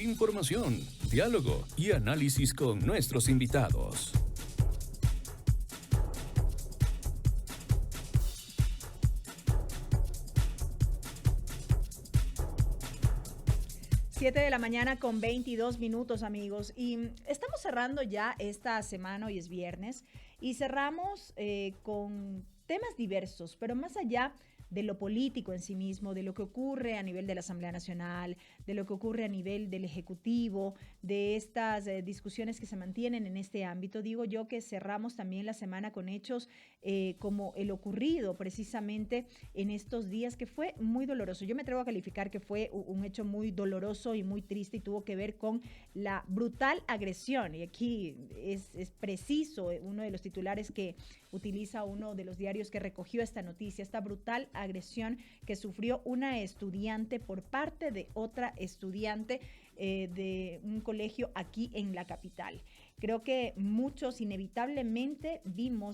Información, diálogo y análisis con nuestros invitados. Siete de la mañana con 22 minutos, amigos. Y estamos cerrando ya esta semana, hoy es viernes, y cerramos con temas diversos, pero más allá de lo político en sí mismo, de lo que ocurre a nivel de la Asamblea Nacional, de lo que ocurre a nivel del Ejecutivo, de estas discusiones que se mantienen en este ámbito. Digo yo que cerramos también la semana con hechos como el ocurrido precisamente en estos días, que fue muy doloroso. Yo me atrevo a calificar que fue un hecho muy doloroso y muy triste, y tuvo que ver con la brutal agresión. Y aquí es preciso uno de los titulares que utiliza uno de los diarios que recogió esta noticia, esta brutal agresión que sufrió una estudiante por parte de otra estudiante de un colegio aquí en la capital. Creo que muchos inevitablemente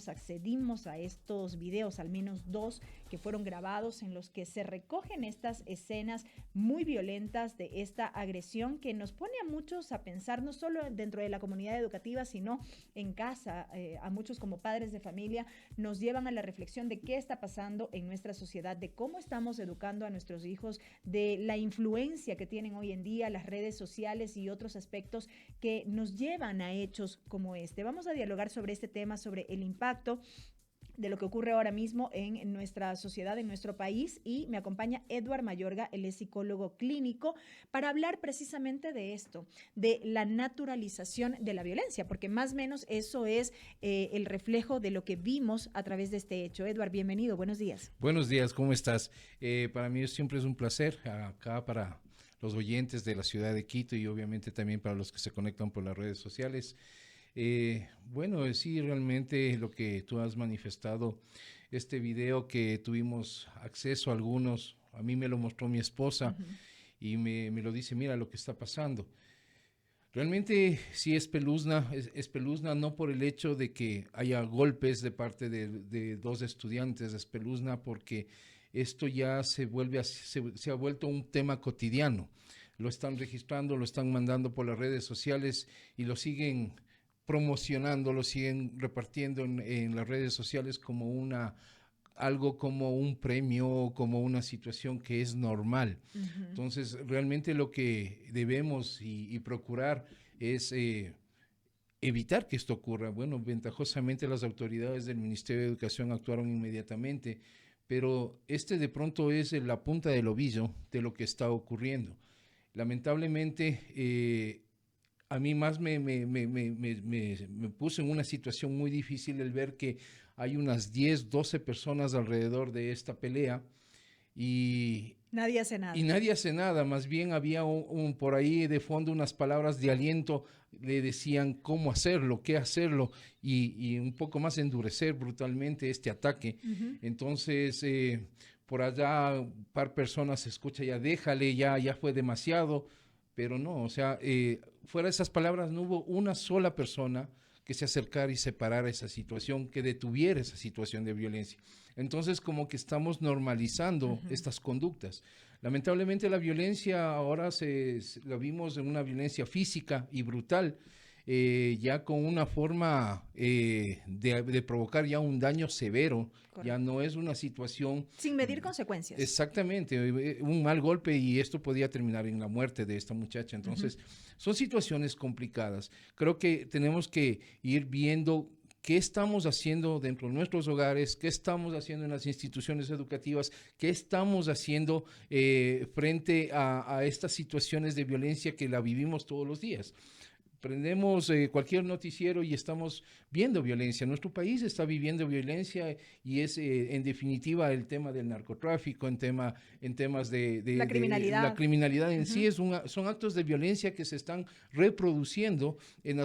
accedimos a estos videos, al menos dos que fueron grabados, en los que se recogen estas escenas muy violentas de esta agresión, que nos pone a muchos a pensar, no solo dentro de la comunidad educativa, sino en casa. A muchos como padres de familia nos llevan a la reflexión de qué está pasando en nuestra sociedad, de cómo estamos educando a nuestros hijos, de la influencia que tienen hoy en día las redes sociales y otros aspectos que nos llevan a hechos como este. Vamos a dialogar sobre este tema, sobre el impacto de lo que ocurre ahora mismo en nuestra sociedad, en nuestro país, y me acompaña Edward Mayorga, él es psicólogo clínico, para hablar precisamente de esto, de la naturalización de la violencia, porque más o menos eso es el reflejo de lo que vimos a través de este hecho. Edward, bienvenido, buenos días. Buenos días, ¿cómo estás? Para mí siempre es un placer acá para los oyentes de la ciudad de Quito y obviamente también para los que se conectan por las redes sociales. Bueno, sí, realmente lo que tú has manifestado, este video que tuvimos acceso a algunos, a mí me lo mostró mi esposa y me lo dice, mira lo que está pasando. Realmente sí es peluzna no por el hecho de que haya golpes de parte de dos estudiantes, es peluzna porque esto ya se ha vuelto un tema cotidiano. Lo están registrando, lo están mandando por las redes sociales y lo siguen promocionando, lo siguen repartiendo en las redes sociales como algo como un premio, como una situación que es normal. Entonces, realmente lo que debemos y procurar es evitar que esto ocurra. Bueno, ventajosamente las autoridades del Ministerio de Educación actuaron inmediatamente, pero de pronto es la punta del ovillo de lo que está ocurriendo. Lamentablemente, a mí más me puso en una situación muy difícil el ver que hay unas 10, 12 personas alrededor de esta pelea y nadie hace nada. Y nadie hace nada, más bien había por ahí de fondo unas palabras de aliento, le decían cómo hacerlo, qué hacerlo y un poco más endurecer brutalmente este ataque. Entonces, por allá un par de personas se escucha, ya déjale, ya fue demasiado. Pero no, o sea, fuera de esas palabras no hubo una sola persona que se acercara y separara esa situación, que detuviera esa situación de violencia. Entonces, como que estamos normalizando estas conductas. Lamentablemente la violencia ahora la vimos en una violencia física y brutal, ya con una forma de provocar ya un daño severo. Correcto. Ya no es una situación... Sin medir consecuencias. Exactamente, un mal golpe y esto podía terminar en la muerte de esta muchacha. Entonces, son situaciones complicadas. Creo que tenemos que ir viendo qué estamos haciendo dentro de nuestros hogares, qué estamos haciendo en las instituciones educativas, qué estamos haciendo frente a estas situaciones de violencia que la vivimos todos los días. Prendemos cualquier noticiero y estamos viendo violencia. Nuestro país está viviendo violencia y es en definitiva el tema del narcotráfico, en temas de la criminalidad. La criminalidad en sí son actos de violencia que se están reproduciendo en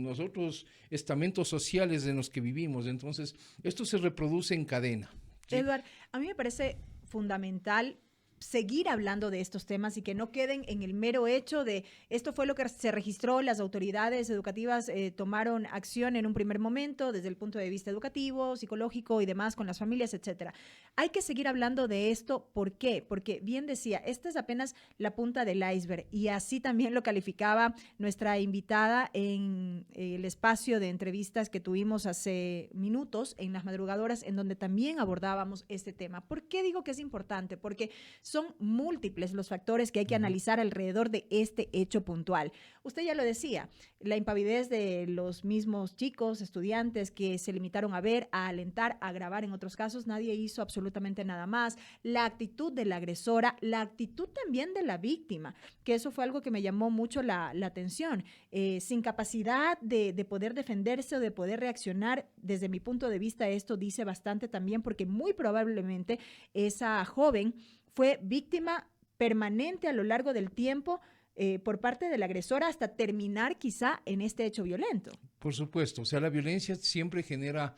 los otros estamentos sociales en los que vivimos. Entonces, esto se reproduce en cadena. ¿Sí? Edward, a mí me parece fundamental seguir hablando de estos temas y que no queden en el mero hecho de esto fue lo que se registró, las autoridades educativas tomaron acción en un primer momento desde el punto de vista educativo, psicológico y demás con las familias, etcétera. Hay que seguir hablando de esto. ¿Por qué? Porque bien decía, esta es apenas la punta del iceberg y así también lo calificaba nuestra invitada en el espacio de entrevistas que tuvimos hace minutos en Las Madrugadoras, en donde también abordábamos este tema. ¿Por qué digo que es importante? Porque son múltiples los factores que hay que analizar alrededor de este hecho puntual. Usted ya lo decía, la impavidez de los mismos chicos, estudiantes que se limitaron a ver, a alentar, a grabar. En otros casos nadie hizo absolutamente nada más. La actitud de la agresora, la actitud también de la víctima, que eso fue algo que me llamó mucho la atención. Sin capacidad de poder defenderse o de poder reaccionar, desde mi punto de vista esto dice bastante también, porque muy probablemente esa joven fue víctima permanente a lo largo del tiempo por parte de la agresora hasta terminar quizá en este hecho violento. Por supuesto, o sea, la violencia siempre genera,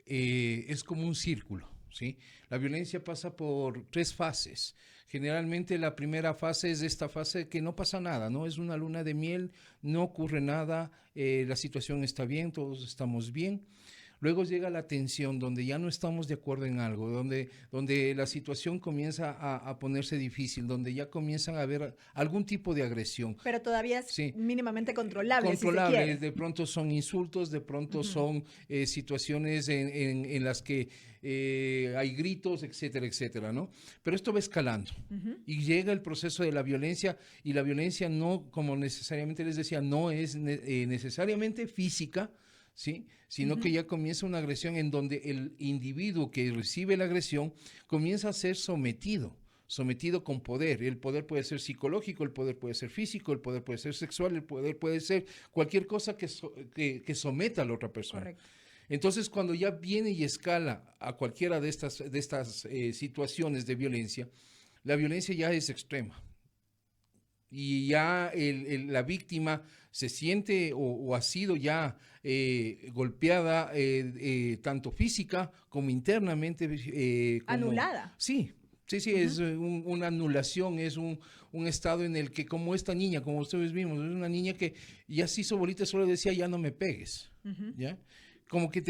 es como un círculo, ¿sí? La violencia pasa por 3 fases. Generalmente la primera fase es esta fase que no pasa nada, ¿no? Es una luna de miel, no ocurre nada, la situación está bien, todos estamos bien. Luego llega la tensión, donde ya no estamos de acuerdo en algo, donde la situación comienza a ponerse difícil, donde ya comienzan a haber algún tipo de agresión. Pero todavía es sí, mínimamente controlable, controlable, si se quiere. De pronto son insultos, de pronto son situaciones en las que hay gritos, etcétera, etcétera, ¿no? Pero esto va escalando y llega el proceso de la violencia, y la violencia no, como necesariamente les decía, no es necesariamente física, ¿sí? Sino que ya comienza una agresión en donde el individuo que recibe la agresión comienza a ser sometido con poder. El poder puede ser psicológico, el poder puede ser físico, el poder puede ser sexual, el poder puede ser cualquier cosa que someta a la otra persona. Correcto. Entonces, cuando ya viene y escala a cualquiera de estas situaciones de violencia, la violencia ya es extrema. Y ya la víctima se siente o ha sido ya golpeada tanto física como internamente. Anulada. Sí, es una anulación, es un estado en el que, como esta niña, como ustedes vimos, es una niña que ya se hizo bolita, solo decía ya no me pegues, ¿ya? Como que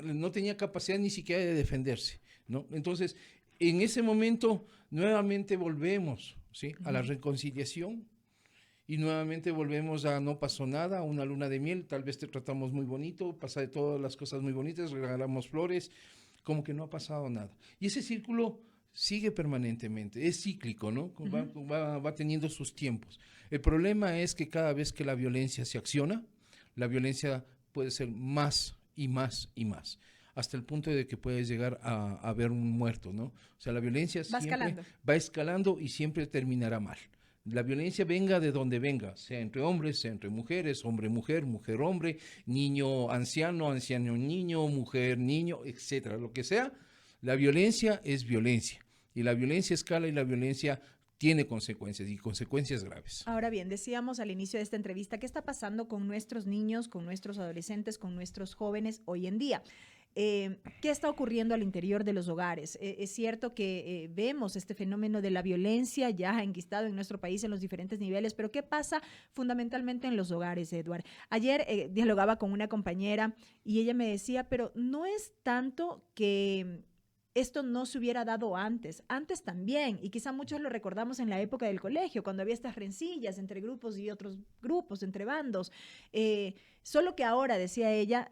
no tenía capacidad ni siquiera de defenderse, ¿no? Entonces, en ese momento, nuevamente volvemos, ¿sí? A la reconciliación, y nuevamente volvemos a no pasó nada, a una luna de miel, tal vez te tratamos muy bonito, pasa de todas las cosas muy bonitas, regalamos flores, como que no ha pasado nada. Y ese círculo sigue permanentemente, es cíclico, ¿no? Va teniendo sus tiempos. El problema es que cada vez que la violencia se acciona, la violencia puede ser más y más y más, hasta el punto de que puedes llegar a haber un muerto, ¿no? O sea, la violencia va escalando y siempre terminará mal. La violencia venga de donde venga, sea entre hombres, sea entre mujeres, hombre-mujer, mujer-hombre, niño-anciano, anciano-niño, mujer-niño, etcétera, lo que sea, la violencia es violencia, y la violencia escala y la violencia tiene consecuencias, y consecuencias graves. Ahora bien, decíamos al inicio de esta entrevista, ¿qué está pasando con nuestros niños, con nuestros adolescentes, con nuestros jóvenes hoy en día? ¿Qué está ocurriendo al interior de los hogares? Es cierto que vemos este fenómeno de la violencia ya enquistado en nuestro país en los diferentes niveles, pero ¿qué pasa fundamentalmente en los hogares, Edward? Ayer dialogaba con una compañera y ella me decía, pero no es tanto que esto no se hubiera dado antes también, y quizá muchos lo recordamos en la época del colegio, cuando había estas rencillas entre grupos y otros grupos, entre bandos, solo que ahora, decía ella,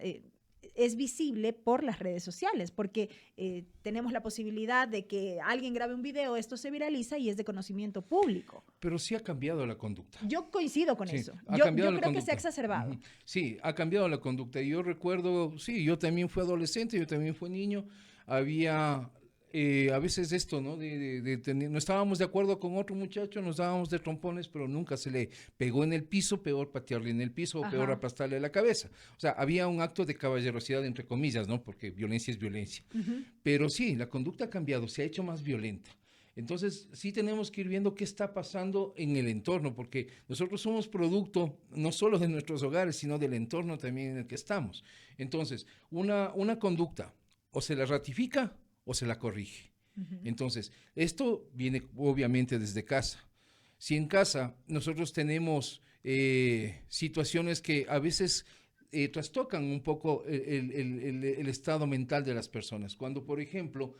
es visible por las redes sociales, porque tenemos la posibilidad de que alguien grabe un video, esto se viraliza y es de conocimiento público. Pero sí ha cambiado la conducta. Yo coincido con eso. Yo creo que se ha exacerbado. Sí, ha cambiado la conducta. Yo recuerdo, sí, yo también fui adolescente, yo también fui niño. Había a veces esto, ¿no? No estábamos de acuerdo con otro muchacho, nos dábamos de trompones, pero nunca se le pegó en el piso, peor patearle en el piso o peor aplastarle la cabeza. O sea, había un acto de caballerosidad, entre comillas, ¿no? Porque violencia es violencia. Pero sí, la conducta ha cambiado, se ha hecho más violenta. Entonces, sí tenemos que ir viendo qué está pasando en el entorno, porque nosotros somos producto no solo de nuestros hogares, sino del entorno también en el que estamos. Entonces, una conducta o se la ratifica o se la corrige. Entonces, esto viene obviamente desde casa. Si en casa nosotros tenemos situaciones que a veces trastocan un poco el estado mental de las personas. Cuando, por ejemplo,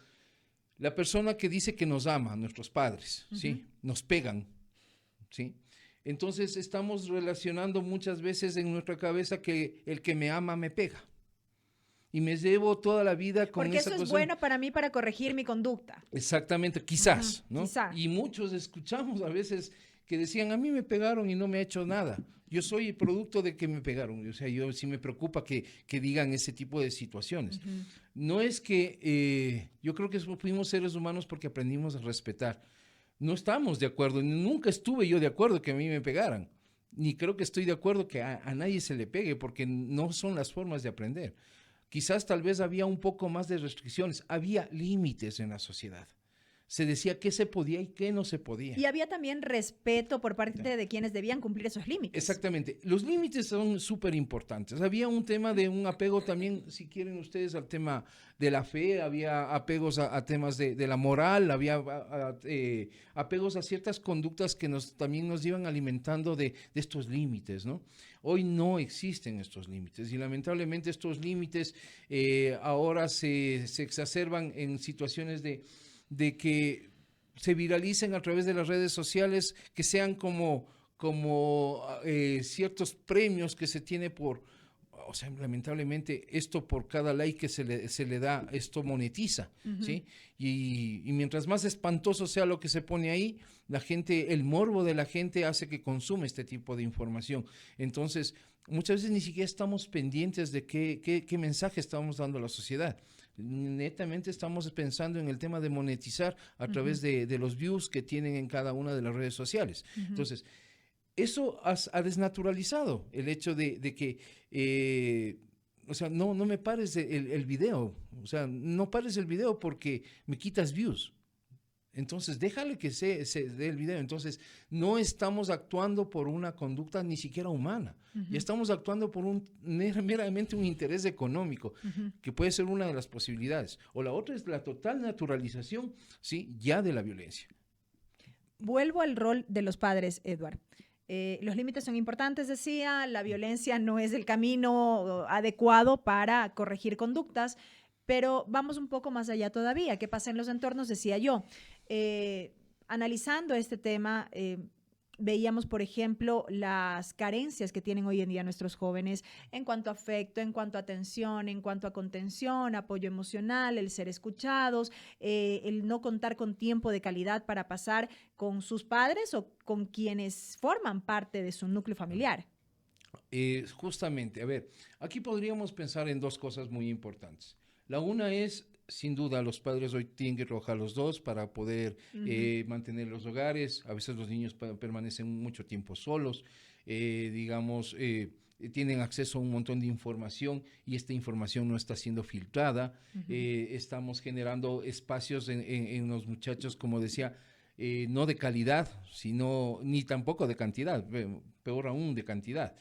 la persona que dice que nos ama, nuestros padres, ¿sí? Nos pegan, ¿sí? Entonces estamos relacionando muchas veces en nuestra cabeza que el que me ama me pega. Y me llevo toda la vida con Porque esa eso es cosa. bueno para mí para corregir mi conducta. Exactamente, quizás, ¿no? Quizá. Y muchos escuchamos a veces que decían, a mí me pegaron y no me ha hecho nada. Yo soy producto de que me pegaron. O sea, yo sí me preocupa que digan ese tipo de situaciones. No es que, yo creo que fuimos seres humanos porque aprendimos a respetar. No estamos de acuerdo, nunca estuve yo de acuerdo que a mí me pegaran. Ni creo que estoy de acuerdo que a nadie se le pegue, porque no son las formas de aprender. Quizás tal vez había un poco más de restricciones, había límites en la sociedad. Se decía qué se podía y qué no se podía. Y había también respeto por parte de quienes debían cumplir esos límites. Exactamente. Los límites son súper importantes. Había un tema de un apego también, si quieren ustedes, al tema de la fe, había apegos a temas de la moral, había apegos a ciertas conductas que también nos iban alimentando de estos límites, ¿no? Hoy no existen estos límites y lamentablemente estos límites ahora se exacerban en situaciones de que se viralicen a través de las redes sociales, que sean como ciertos premios que se tiene o sea, lamentablemente esto por cada like que se le da, esto monetiza, ¿sí? Y mientras más espantoso sea lo que se pone ahí, el morbo de la gente hace que consume este tipo de información. Entonces, muchas veces ni siquiera estamos pendientes de qué mensaje estamos dando a la sociedad. Netamente estamos pensando en el tema de monetizar a través de los views que tienen en cada una de las redes sociales. Entonces, eso ha desnaturalizado el hecho de que, o sea, no me pares el video, o sea, no pares el video porque me quitas views. Entonces, déjale que se dé el video. Entonces, no estamos actuando por una conducta ni siquiera humana. Ya estamos actuando por meramente un interés económico, que puede ser una de las posibilidades. O la otra es la total naturalización, ¿sí? Ya de la violencia. Vuelvo al rol de los padres, Edward. Los límites son importantes, decía, la violencia no es el camino adecuado para corregir conductas, pero vamos un poco más allá todavía. ¿Qué pasa en los entornos? Decía yo. Analizando este tema, veíamos, por ejemplo, las carencias que tienen hoy en día nuestros jóvenes en cuanto a afecto, en cuanto a atención, en cuanto a contención, apoyo emocional, el ser escuchados, el no contar con tiempo de calidad para pasar con sus padres o con quienes forman parte de su núcleo familiar. Justamente, a ver, aquí podríamos pensar en dos cosas muy importantes. La una es, sin duda, los padres hoy tienen que trabajar los dos para poder mantener los hogares. A veces los niños permanecen mucho tiempo solos, tienen acceso a un montón de información y esta información no está siendo filtrada. Estamos generando espacios en los muchachos, como decía, no de calidad, ni tampoco de cantidad, peor aún de cantidad.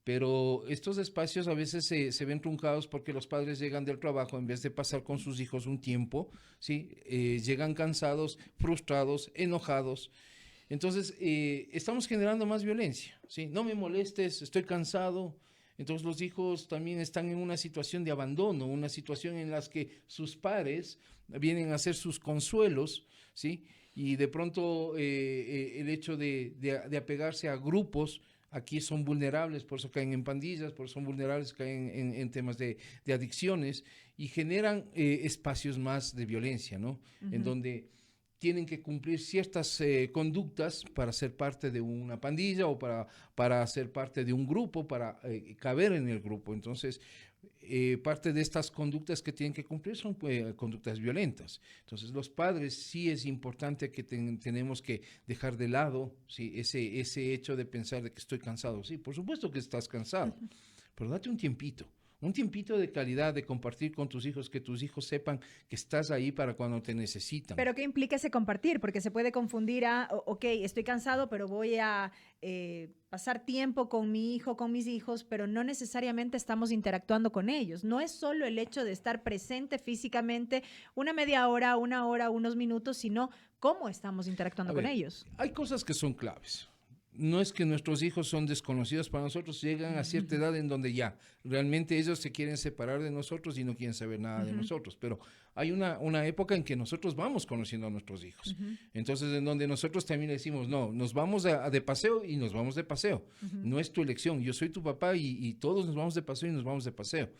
Pero estos espacios a veces se ven truncados porque los padres llegan del trabajo, en vez de pasar con sus hijos un tiempo, ¿sí? Llegan cansados, frustrados, enojados. Entonces, estamos generando más violencia, ¿sí? No me molestes, estoy cansado. Entonces, los hijos también están en una situación de abandono, una situación en la que sus padres vienen a hacer sus consuelos, ¿sí? Y de pronto el hecho de apegarse a grupos, aquí son vulnerables, por eso caen en pandillas, por eso son vulnerables, caen en temas de adicciones y generan espacios más de violencia, ¿no? En donde tienen que cumplir ciertas conductas para ser parte de una pandilla o para ser parte de un grupo, para caber en el grupo. Entonces, parte de estas conductas que tienen que cumplir son conductas violentas. Entonces, los padres sí es importante que tenemos que dejar de lado, ¿sí? ese hecho de pensar de que estoy cansado. Sí, por supuesto que estás cansado, pero date un tiempito. Un tiempito de calidad, de compartir con tus hijos, que tus hijos sepan que estás ahí para cuando te necesitan. Pero ¿qué implica ese compartir? Porque se puede confundir ok, estoy cansado, pero voy a pasar tiempo con mi hijo, con mis hijos, pero no necesariamente estamos interactuando con ellos. No es solo el hecho de estar presente físicamente una media hora, una hora, unos minutos, sino cómo estamos interactuando con ellos. Hay cosas que son claves. No es que nuestros hijos son desconocidos para nosotros, llegan a cierta edad en donde ya realmente ellos se quieren separar de nosotros y no quieren saber nada de nosotros, pero hay una época en que nosotros vamos conociendo a nuestros hijos, entonces en donde nosotros también decimos, no, nos vamos de paseo y nos vamos de paseo, no es tu elección, yo soy tu papá y todos nos vamos de paseo y nos vamos de paseo.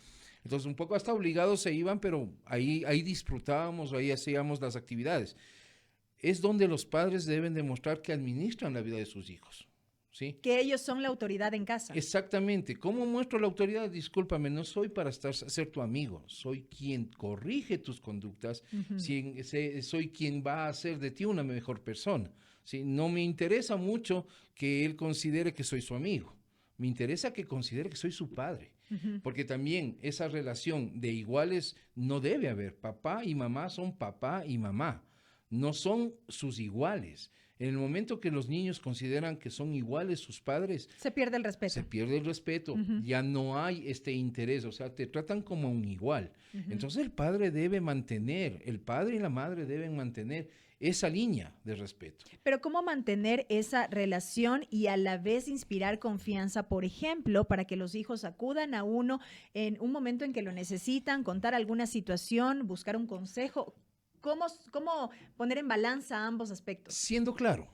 Entonces un poco hasta obligados se iban, pero ahí disfrutábamos, ahí hacíamos las actividades. Es donde los padres deben demostrar que administran la vida de sus hijos, ¿sí? Que ellos son la autoridad en casa. Exactamente. ¿Cómo muestro la autoridad? Discúlpame, no soy para ser tu amigo, soy quien corrige tus conductas, soy quien va a hacer de ti una mejor persona, ¿sí? No me interesa mucho que él considere que soy su amigo, me interesa que considere que soy su padre. Porque también esa relación de iguales no debe haber. Papá y mamá son papá y mamá. No son sus iguales. En el momento que los niños consideran que son iguales sus padres, se pierde el respeto. Se pierde el respeto, ya no hay este interés, o sea, te tratan como un igual. Entonces el padre y la madre deben mantener esa línea de respeto. Pero ¿cómo mantener esa relación y a la vez inspirar confianza, por ejemplo, para que los hijos acudan a uno en un momento en que lo necesitan, contar alguna situación, buscar un consejo? ¿Cómo poner en balanza ambos aspectos? Siendo claro,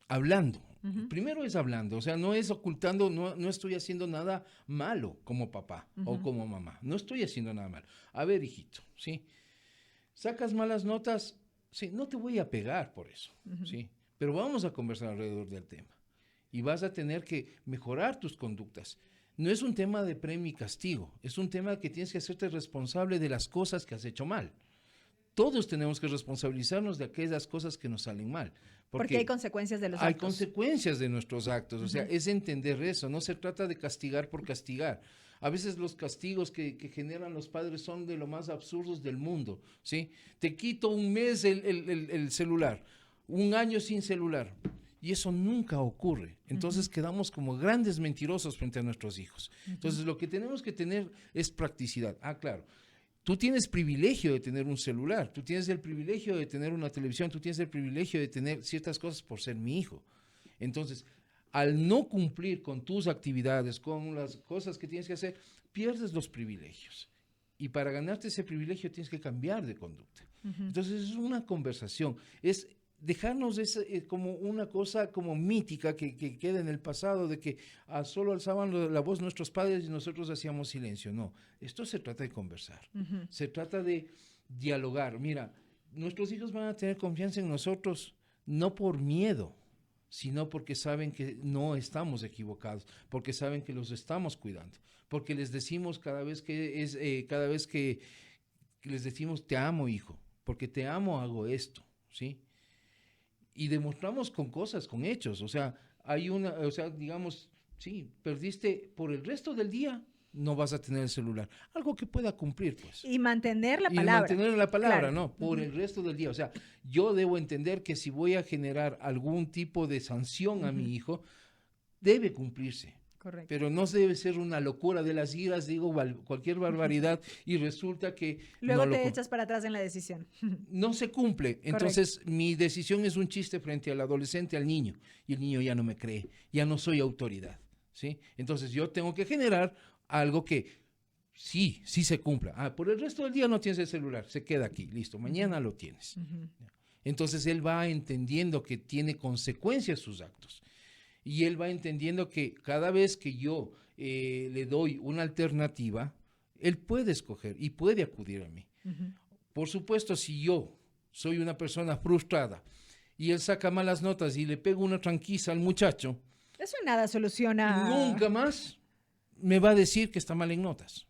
hablando. Primero es hablando, o sea, no es ocultando, no estoy haciendo nada malo como papá o como mamá. No estoy haciendo nada malo. A ver, hijito, ¿sí? Sacas malas notas, sí, no te voy a pegar por eso, ¿sí? Pero vamos a conversar alrededor del tema. Y vas a tener que mejorar tus conductas. No es un tema de premio y castigo, es un tema que tienes que hacerte responsable de las cosas que has hecho mal. Todos tenemos que responsabilizarnos de aquellas cosas que nos salen mal. Porque hay consecuencias de los actos. Hay consecuencias de nuestros actos, o sea, es entender eso, no se trata de castigar por castigar. A veces los castigos que generan los padres son de lo más absurdos del mundo, ¿sí? Te quito un mes el celular, un año sin celular, y eso nunca ocurre. Entonces quedamos como grandes mentirosos frente a nuestros hijos. Entonces lo que tenemos que tener es practicidad. Claro. Tú tienes privilegio de tener un celular, tú tienes el privilegio de tener una televisión, tú tienes el privilegio de tener ciertas cosas por ser mi hijo. Entonces, al no cumplir con tus actividades, con las cosas que tienes que hacer, pierdes los privilegios. Y para ganarte ese privilegio tienes que cambiar de conducta. Entonces, es una conversación, es dejarnos como una cosa como mítica que queda en el pasado, de que solo alzaban la voz nuestros padres y nosotros hacíamos silencio. No, esto se trata de conversar, se trata de dialogar. Mira, nuestros hijos van a tener confianza en nosotros no por miedo, sino porque saben que no estamos equivocados, porque saben que los estamos cuidando, porque les decimos cada vez que les decimos te amo, hijo, porque te amo hago esto, ¿sí? Y demostramos con cosas, con hechos, o sea, digamos, sí, perdiste por el resto del día, no vas a tener el celular. Algo que pueda cumplir, pues. Y mantener la palabra. Y mantener la palabra, claro. ¿no? Por el resto del día. O sea, yo debo entender que si voy a generar algún tipo de sanción a mi hijo, debe cumplirse. Correcto. Pero no debe ser una locura de las iras, digo cualquier barbaridad y resulta que... Luego te echas para atrás en la decisión. No se cumple. Entonces, correcto, mi decisión es un chiste frente al adolescente, al niño. Y el niño ya no me cree, ya no soy autoridad, ¿sí? Entonces, yo tengo que generar algo que sí se cumpla. Por el resto del día no tienes el celular, se queda aquí, listo, mañana lo tienes. Entonces, él va entendiendo que tiene consecuencias sus actos. Y él va entendiendo que cada vez que yo le doy una alternativa, él puede escoger y puede acudir a mí. Por supuesto, si yo soy una persona frustrada y él saca malas notas y le pego una tranquiza al muchacho, eso en nada soluciona. Nunca más me va a decir que está mal en notas.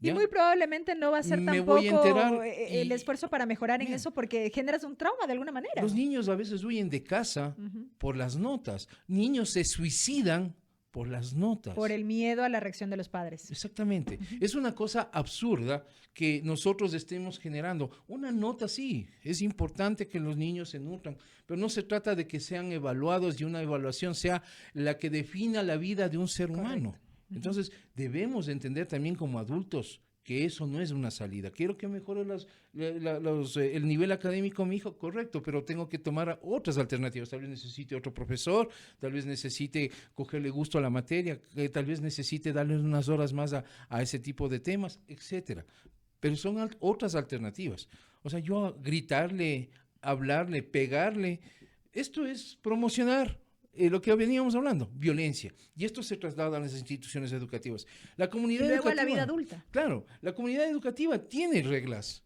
¿Ya? Y muy probablemente no va a ser tampoco el esfuerzo para mejorar en eso porque generas un trauma de alguna manera. Los niños a veces huyen de casa por las notas. Niños se suicidan por las notas. Por el miedo a la reacción de los padres. Exactamente. Es una cosa absurda que nosotros estemos generando. Una nota sí, es importante que los niños se nutran, pero no se trata de que sean evaluados y una evaluación sea la que defina la vida de un ser humano. Entonces, debemos entender también como adultos que eso no es una salida. Quiero que mejore el nivel académico mi hijo, correcto, pero tengo que tomar otras alternativas. Tal vez necesite otro profesor, tal vez necesite cogerle gusto a la materia, tal vez necesite darle unas horas más a ese tipo de temas, etcétera. Pero son otras alternativas. O sea, yo gritarle, hablarle, pegarle, esto es promocionar lo que veníamos hablando, violencia. Y esto se traslada a las instituciones educativas. La comunidad y luego educativa, a la vida adulta. Claro, la comunidad educativa tiene reglas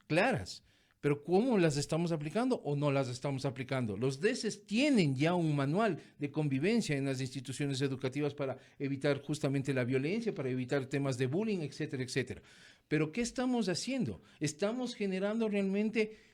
claras, pero ¿cómo las estamos aplicando o no las estamos aplicando? Los DESES tienen ya un manual de convivencia en las instituciones educativas para evitar justamente la violencia, para evitar temas de bullying, etcétera, etcétera. Pero ¿qué estamos haciendo? Estamos generando realmente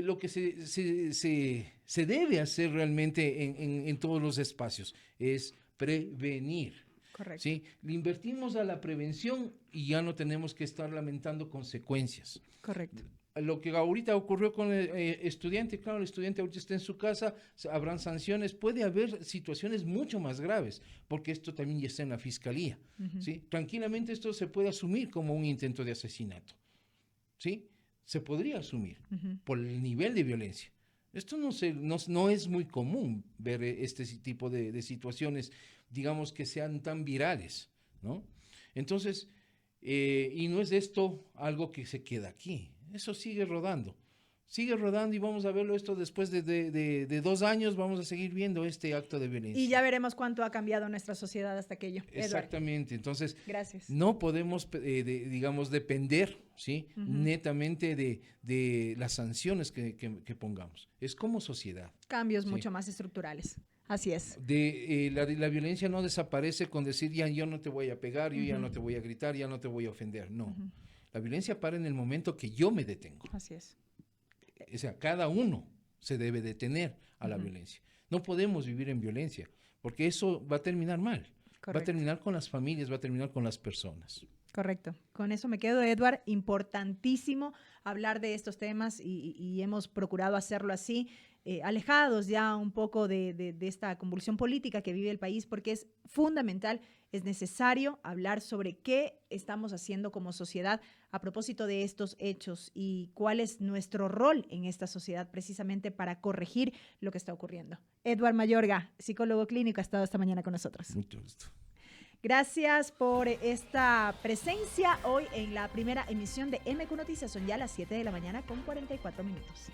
lo que se debe hacer realmente en todos los espacios, es prevenir. Correcto. ¿Sí? Le invertimos a la prevención y ya no tenemos que estar lamentando consecuencias. Correcto. Lo que ahorita ocurrió con el estudiante, claro, el estudiante ahorita está en su casa, habrán sanciones, puede haber situaciones mucho más graves, porque esto también ya está en la fiscalía. ¿Sí? Tranquilamente esto se puede asumir como un intento de asesinato. ¿Sí? Se podría asumir por el nivel de violencia. Esto no es muy común ver este tipo de situaciones, digamos, que sean tan virales, ¿no? Entonces, y no es esto algo que se queda aquí. Eso sigue rodando y vamos a verlo esto después de 2 años, vamos a seguir viendo este acto de violencia. Y ya veremos cuánto ha cambiado nuestra sociedad hasta aquello. Exactamente, Edward. Entonces Gracias. No podemos, digamos, depender, ¿sí? netamente de las sanciones que pongamos. Es como sociedad. Cambios mucho más estructurales. Así es. La violencia no desaparece con decir, ya yo no te voy a pegar, yo ya no te voy a gritar, ya no te voy a ofender. No. La violencia para en el momento que yo me detengo. Así es. O sea, cada uno se debe detener a la violencia. No podemos vivir en violencia, porque eso va a terminar mal. Correcto. Va a terminar con las familias, va a terminar con las personas. Correcto. Con eso me quedo, Edward. Importantísimo hablar de estos temas y hemos procurado hacerlo así, alejados ya un poco de esta convulsión política que vive el país, porque es fundamental, es necesario hablar sobre qué estamos haciendo como sociedad a propósito de estos hechos y cuál es nuestro rol en esta sociedad precisamente para corregir lo que está ocurriendo. Edward Mayorga, psicólogo clínico, ha estado esta mañana con nosotros. Mucho gusto. Gracias por esta presencia hoy en la primera emisión de MQ Noticias. Son ya las 7 de la mañana con 44 minutos.